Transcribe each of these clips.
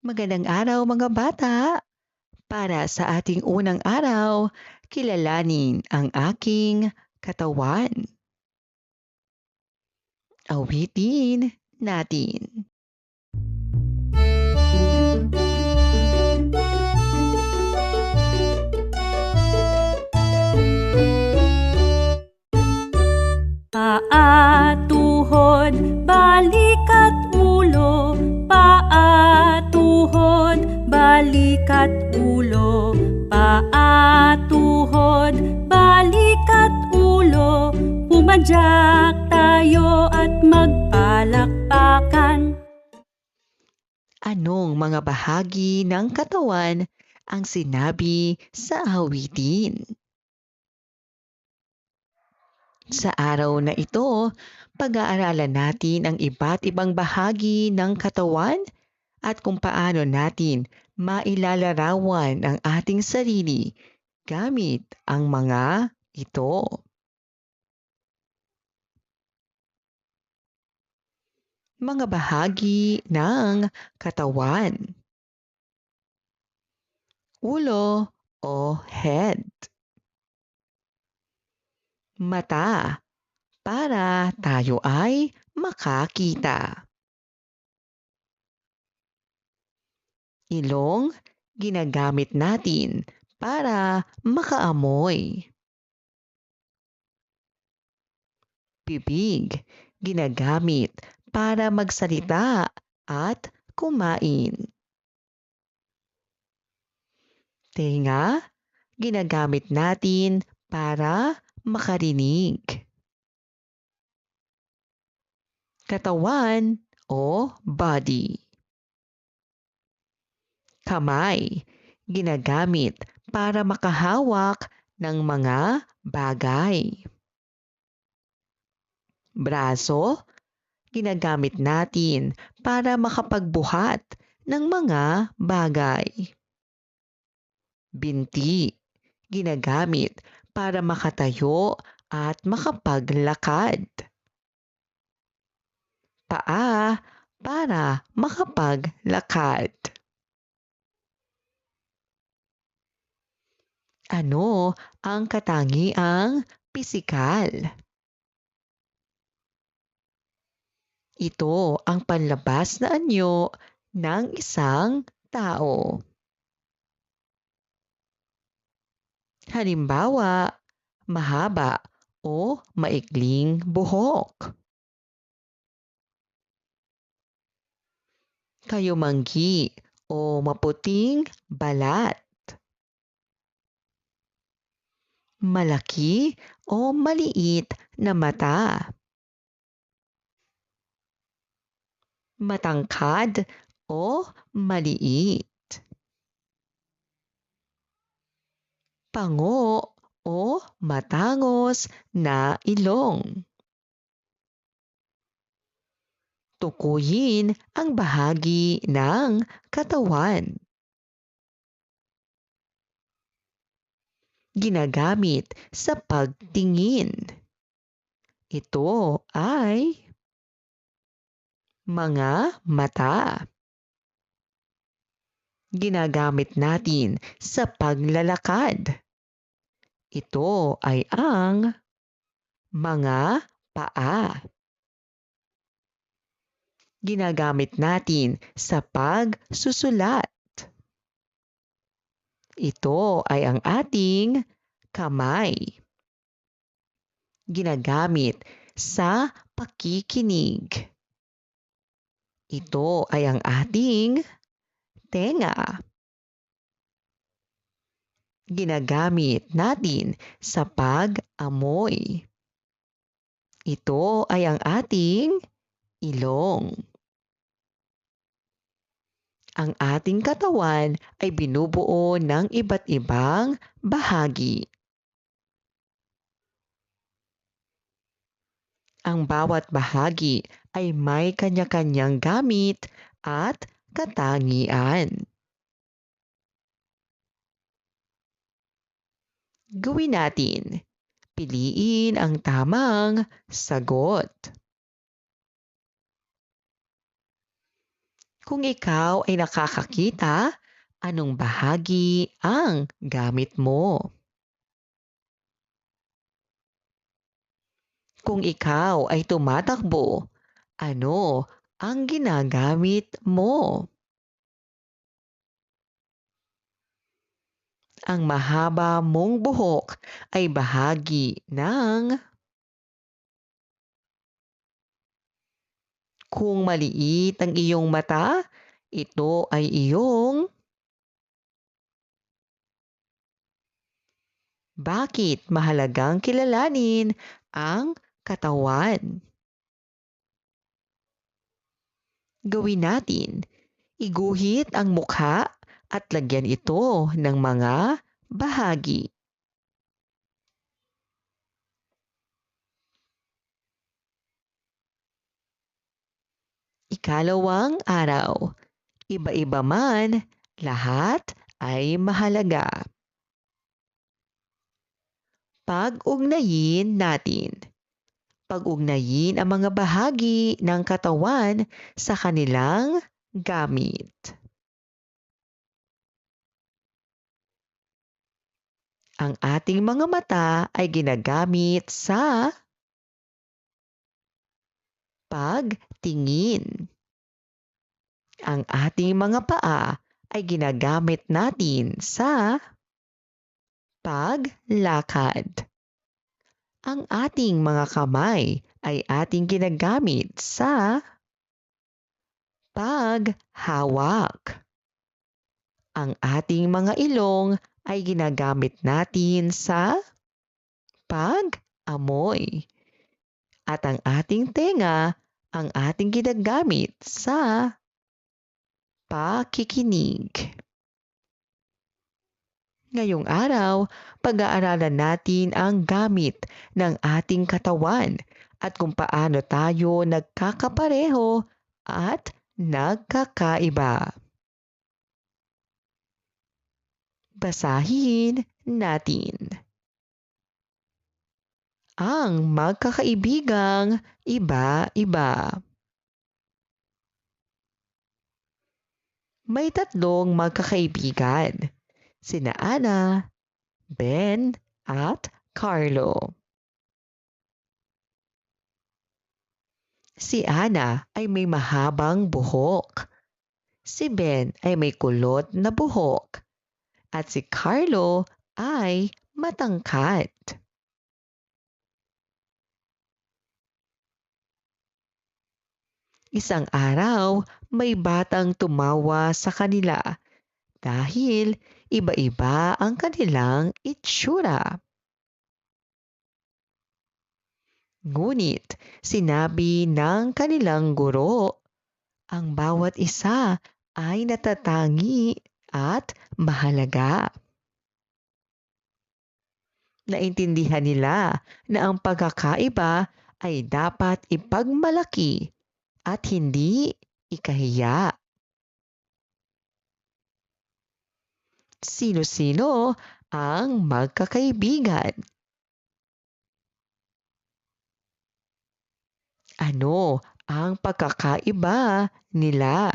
Magandang araw mga bata! Para sa ating unang araw, kilalanin ang aking katawan. Awitin natin. Paa, tuhod, balik at ulo. Paa, tuhod, balik at ulo. Paa, tuhod, balik at ulo. Pumadyak tayo at magpalakpakan. Anong mga bahagi ng katawan ang sinabi sa awitin? Sa araw na ito, pag-aaralan natin ang iba't ibang bahagi ng katawan at kung paano natin mailalarawan ang ating sarili gamit ang mga ito. Mga bahagi ng katawan. Ulo o head. Mata para tayo ay makakita. Ilong ginagamit natin para makaamoy. Bibig ginagamit para magsalita at kumain. Tenga ginagamit natin para makarinig. Katawan o body. Kamay ginagamit para makahawak ng mga bagay. Braso ginagamit natin para makapagbuhat ng mga bagay. Binti ginagamit para makatayo at makapaglakad. Paa para makapaglakad. Ano ang katangiang pisikal? Ito ang panlabas na anyo ng isang tao. Halimbawa, mahaba o maikling buhok. Kayumanggi o maputing balat. Malaki o maliit na mata. Matangkad o maliit. Pango o matangos na ilong. Tukuyin ang bahagi ng katawan. Ginagamit sa pagtingin. Ito ay mga mata. Ginagamit natin sa paglalakad. Ito ay ang mga paa. Ginagamit natin sa pagsusulat. Ito ay ang ating kamay. Ginagamit sa pakikinig. Ito ay ang ating tenga. Ginagamit natin sa pag-amoy. Ito ay ang ating ilong. Ang ating katawan ay binubuo ng iba't ibang bahagi. Ang bawat bahagi ay may kanya-kanyang gamit at katangian. Gawin natin. Piliin ang tamang sagot. Kung ikaw ay nakakakita, anong bahagi ang gamit mo? Kung ikaw ay tumatakbo, ano ang ginagamit mo? Ang mahaba mong buhok ay bahagi ng kung maliit ang iyong mata, ito ay iyong bakit mahalagang kilalanin ang katawan. Gawin natin, iguhit ang mukha at lagyan ito ng mga bahagi. Ikalawang araw, iba-iba man, lahat ay mahalaga. Pag-ugnayin natin. Pag-ugnayin ang mga bahagi ng katawan sa kanilang gamit. Ang ating mga mata ay ginagamit sa pagtingin. Ang ating mga paa ay ginagamit natin sa paglakad. Ang ating mga kamay ay ating ginagamit sa paghawak. Ang ating mga ilong ay ginagamit natin sa pag-amoy. At ang ating tenga ang ating ginagamit sa pakikinig. Ngayong araw, pag-aaralan natin ang gamit ng ating katawan at kung paano tayo nagkakapareho at nagkakaiba. Basahin natin. Ang magkakaibigang iba-iba. May tatlong magkakaibigan, sina Ana, Ben, at Carlo. Si Ana ay may mahabang buhok. Si Ben ay may kulot na buhok. At si Carlo ay matangkad. Isang araw, may batang tumawa sa kanila dahil iba-iba ang kanilang itsura. Ngunit sinabi ng kanilang guro, ang bawat isa ay natatangi at mahalaga. Naintindihan nila na ang pagkakaiba ay dapat ipagmalaki at hindi ikahiya. Sino-sino ang magkakaibigan? Ano ang pagkakaiba nila?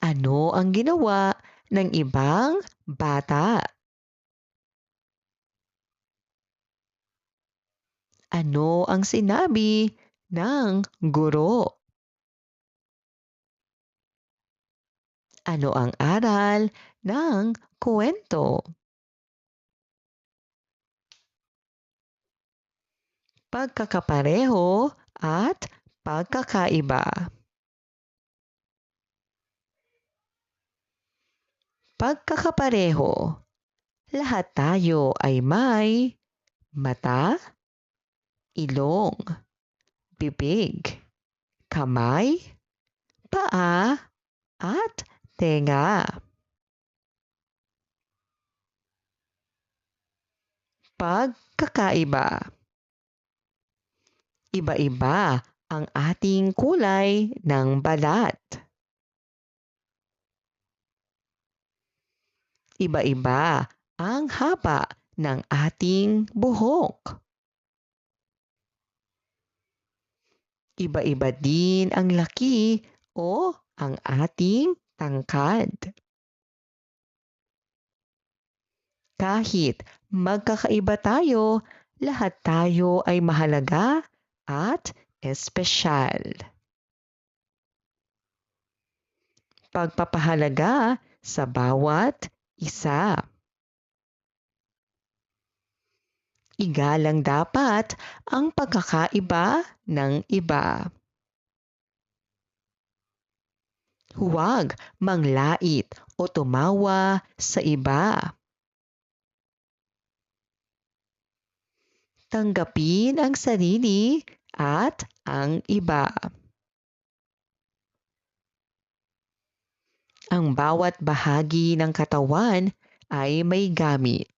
Ano ang ginawa ng ibang bata? Ano ang sinabi ng guro? Ano ang aral ng kwento? Pagkakapareho at pagkakaiba. Pagkakapareho. Lahat tayo ay may mata, ilong, bibig, kamay, paa, at tenga. Pagkakaiba. Iba-iba ang ating kulay ng balat. Iba-iba ang haba ng ating buhok. Iba-iba din ang laki o ang ating tangkad. Kahit magkakaiba tayo, lahat tayo ay mahalaga at espesyal. Pagpapahalaga sa bawat isa. Igalang dapat ang pagkakaiba ng iba. Huwag manglait o tumawa sa iba. Tanggapin ang sarili at ang iba. Ang bawat bahagi ng katawan ay may gamit.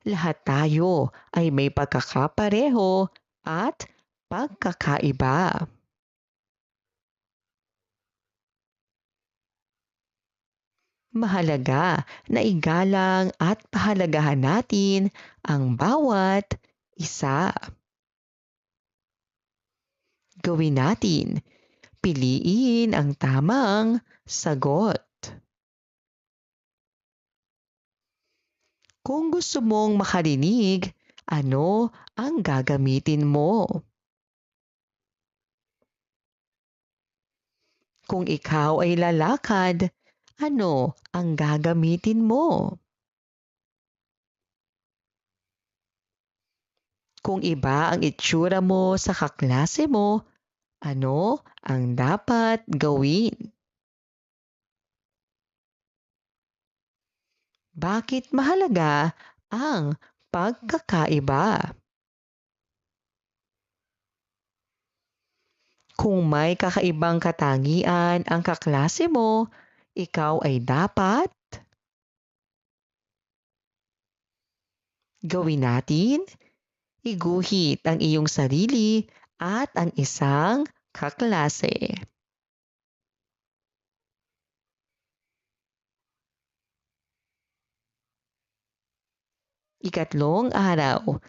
Lahat tayo ay may pagkakapareho at pagkakaiba. Mahalaga na igalang at pahalagahan natin ang bawat isa. Gawin natin, piliin ang tamang sagot. Kung gusto mong makarinig, ano ang gagamitin mo? Kung ikaw ay lalakad, ano ang gagamitin mo? Kung iba ang itsura mo sa kaklase mo, ano ang dapat gawin? Bakit mahalaga ang pagkakaiba? Kung may kakaibang katangian ang kaklase mo, ikaw ay dapat gawin natin, iguhit ang iyong sarili at ang isang kaklase. Ikatlong araw,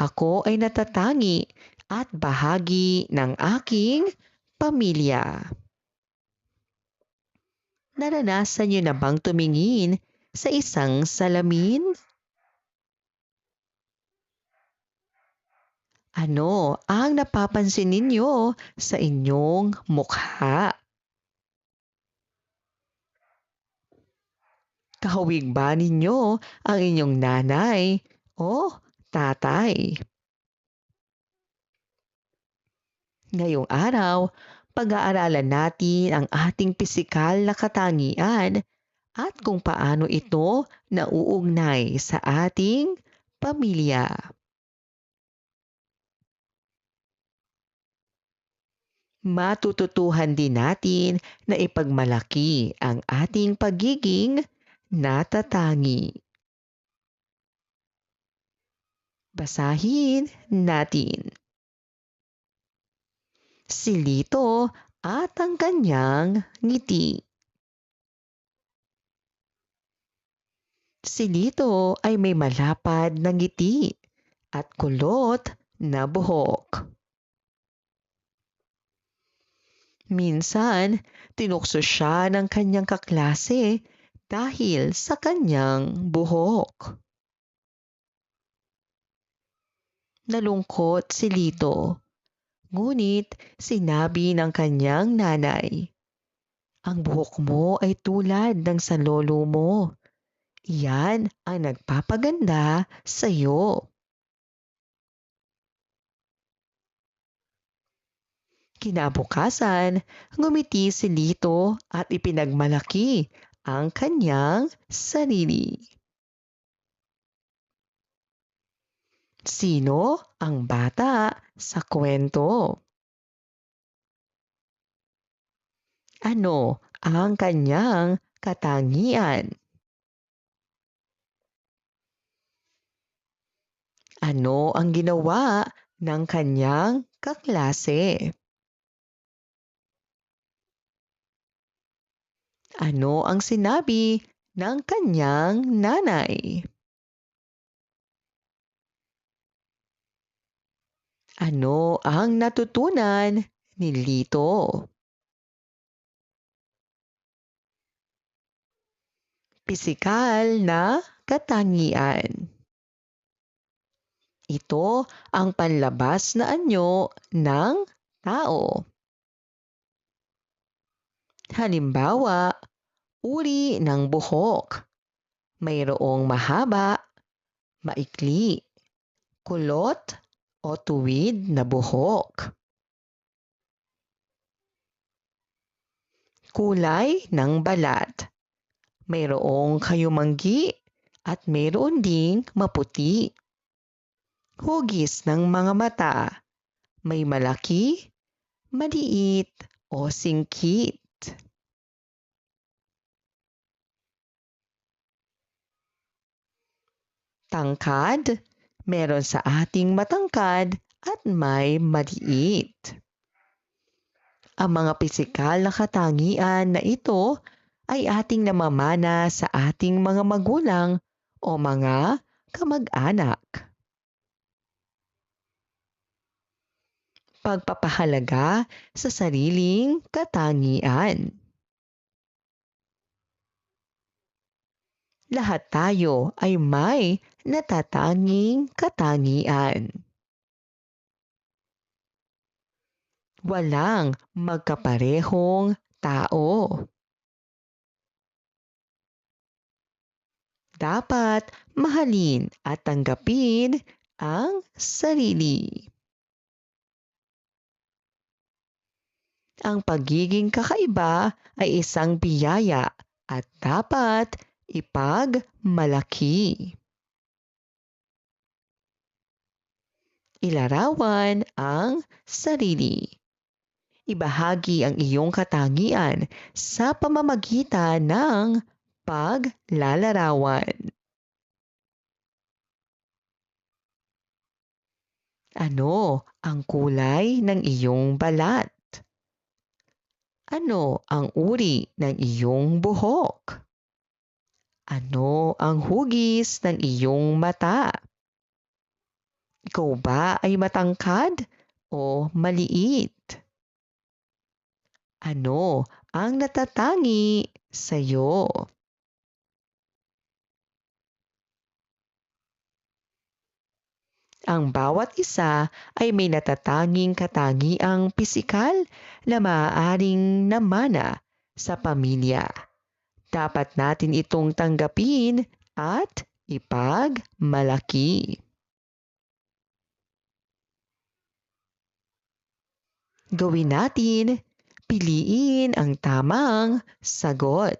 ako ay natatangi at bahagi ng aking pamilya. Naranasan niyo na bang tumingin sa isang salamin? Ano ang napapansin ninyo sa inyong mukha? Kahawig ba ninyo ang inyong nanay o tatay? Ngayong araw, pag-aaralan natin ang ating pisikal na katangian at kung paano ito nauugnay sa ating pamilya. Matututuhan din natin na ipagmalaki ang ating pagiging natatangi. Basahin natin. Si Lito at ang kanyang ngiti. Si Lito ay may malapad na ngiti at kulot na buhok. Minsan, tinukso siya ng kanyang kaklase dahil sa kanyang buhok. Nalungkot si Lito, ngunit sinabi ng kanyang nanay, "Ang buhok mo ay tulad ng sa lolo mo. Iyan ang nagpapaganda sa iyo." Kinabukasan, ngumiti si Lito at ipinagmalaki ang kanyang sarili. Sino ang bata sa kwento? Ano ang kanyang katangian? Ano ang ginawa ng kanyang kaklase? Ano ang sinabi ng kanyang nanay? Ano ang natutunan nilito. Pisikal na katangian. Ito ang panlabas na anyo ng tao. Halimbawa, uri ng buhok. Mayroong mahaba, maikli, kulot o tuwid na buhok. Kulay ng balat. Mayroong kayumanggi at mayroon ding maputi. Hugis ng mga mata. May malaki, maliit o singkit. Tangkad, meron sa ating matangkad at may maliit. Ang mga pisikal na katangian na ito ay ating namamana sa ating mga magulang o mga kamag-anak. Pagpapahalaga sa sariling katangian. Lahat tayo ay may natatanging katangian. Walang magkaparehong tao. Dapat mahalin at tanggapin ang sarili. Ang pagiging kakaiba ay isang biyaya at dapat ipagmalaki. Ilarawan ang sarili. Ibahagi ang iyong katangian sa pamamagitan ng paglalarawan. Ano ang kulay ng iyong balat? Ano ang uri ng iyong buhok? Ano ang hugis ng iyong mata? Ikaw ba ay matangkad o maliit? Ano ang natatangi sa iyo? Ang bawat isa ay may natatanging katangiang pisikal na maaaring namana sa pamilya. Dapat natin itong tanggapin at ipagmalaki. Gawin natin, piliin ang tamang sagot.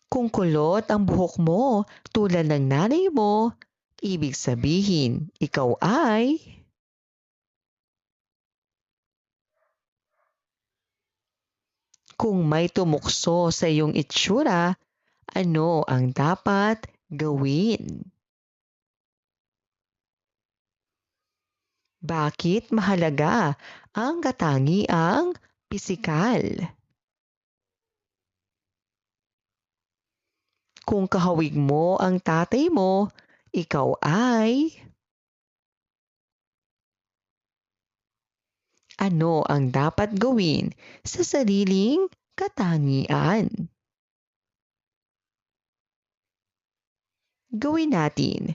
Kung kulot ang buhok mo tulad ng nanay mo, ibig sabihin ikaw ay kung may tumukso sa iyong itsura, ano ang dapat gawin? Bakit mahalaga ang katangiang pisikal? Kung kahawig mo ang tatay mo, ikaw ay ano ang dapat gawin sa sariling katangian? Gawin natin.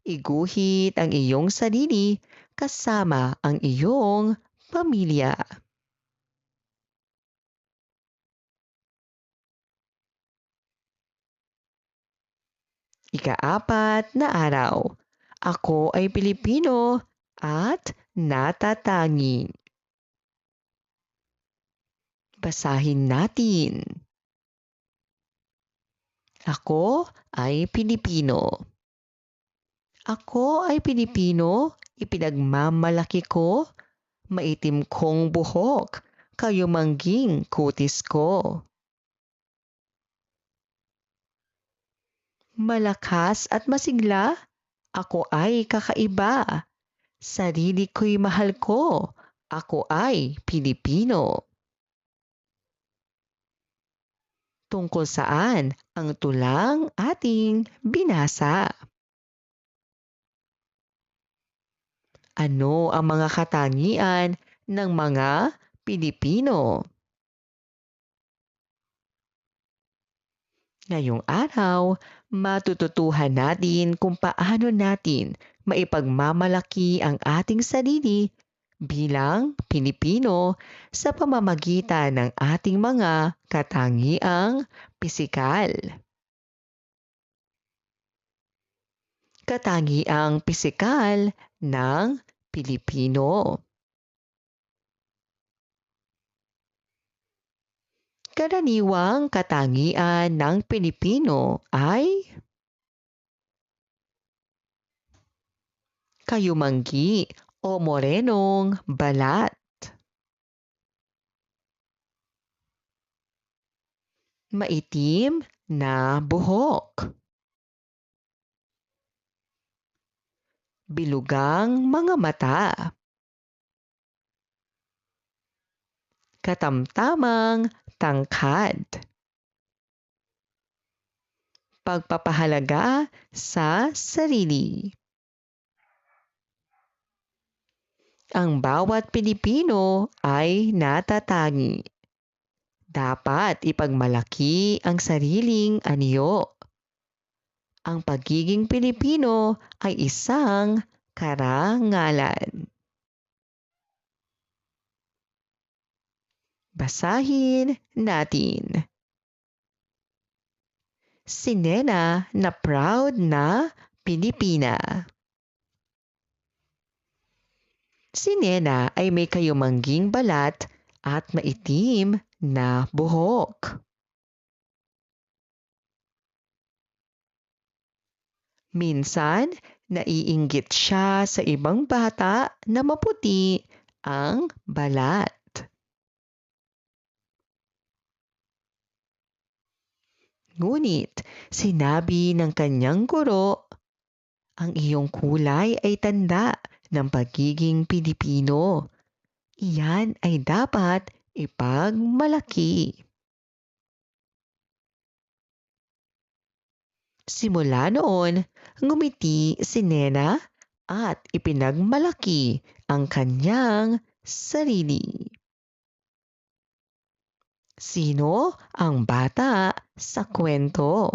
Iguhit ang iyong sarili kasama ang iyong pamilya. Ika-4 na araw. Ako ay Pilipino at natatangi. Basahin natin. Ako ay Pilipino. Ako ay Pilipino, ipinagmamalaki ko, maitim kong buhok, kayumangging kutis ko. Malakas at masigla, ako ay kakaiba. Sarili ko'y mahal ko, ako ay Pilipino. Tungkol saan ang tulang ating binasa? Ano ang mga katangian ng mga Pilipino? Ngayong araw, matututuhan natin kung paano natin maipagmamalaki ang ating sarili bilang Pilipino sa pamamagitan ng ating mga katangiang pisikal. Katangiang pisikal ng Pilipino. Karaniwang katangian ng Pilipino ay kayumanggi o morenong balat, maitim na buhok, bilugang mga mata, katamtamang tangkad, pagpapahalaga sa sarili. Ang bawat Pilipino ay natatangi. Dapat ipagmalaki ang sariling anyo. Ang pagiging Pilipino ay isang karangalan. Basahin natin. Si Nena na proud na Pilipina. Si Nena ay may kayumangging balat at maitim na buhok. Minsan, naiinggit siya sa ibang bata na maputi ang balat. Ngunit, sinabi ng kanyang guro, ang iyong kulay ay tanda ng pagiging Pilipino. Iyan ay dapat ipagmalaki. Simula noon, ngumiti si Nena at ipinagmalaki ang kanyang sarili. Sino ang bata sa kwento?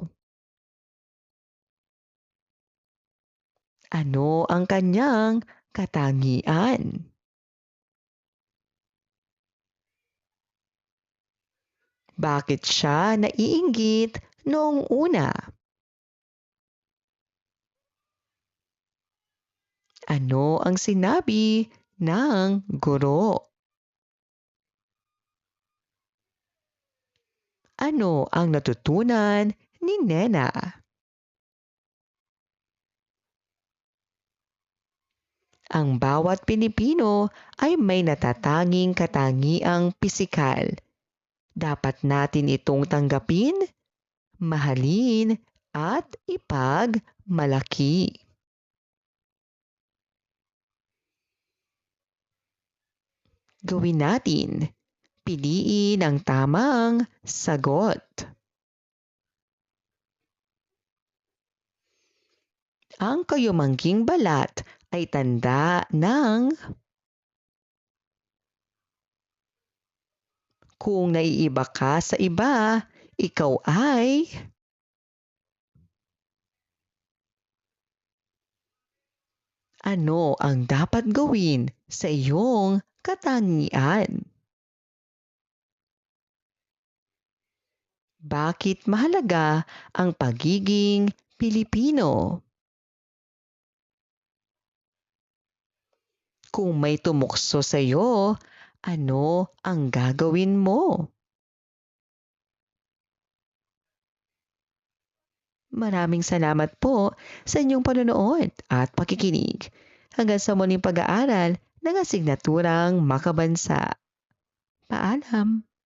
Ano ang kanyang katangian? Bakit siya naiinggit noong una? Ano ang sinabi ng guro? Ano ang natutunan ni Nena? Ang bawat Pilipino ay may natatanging katangiang pisikal. Dapat natin itong tanggapin, mahalin, at ipagmalaki. Gawin natin. Piliin ang tamang sagot. Ang kayumangging balat ay tanda ng kung naiiba ka sa iba, ikaw ay ano ang dapat gawin sa iyong katangian? Bakit mahalaga ang pagiging Pilipino? Kung may tumukso sa iyo, ano ang gagawin mo? Maraming salamat po sa inyong panonood at pakikinig. Hanggang sa muling pag-aaral ng asignaturang makabansa. Paalam!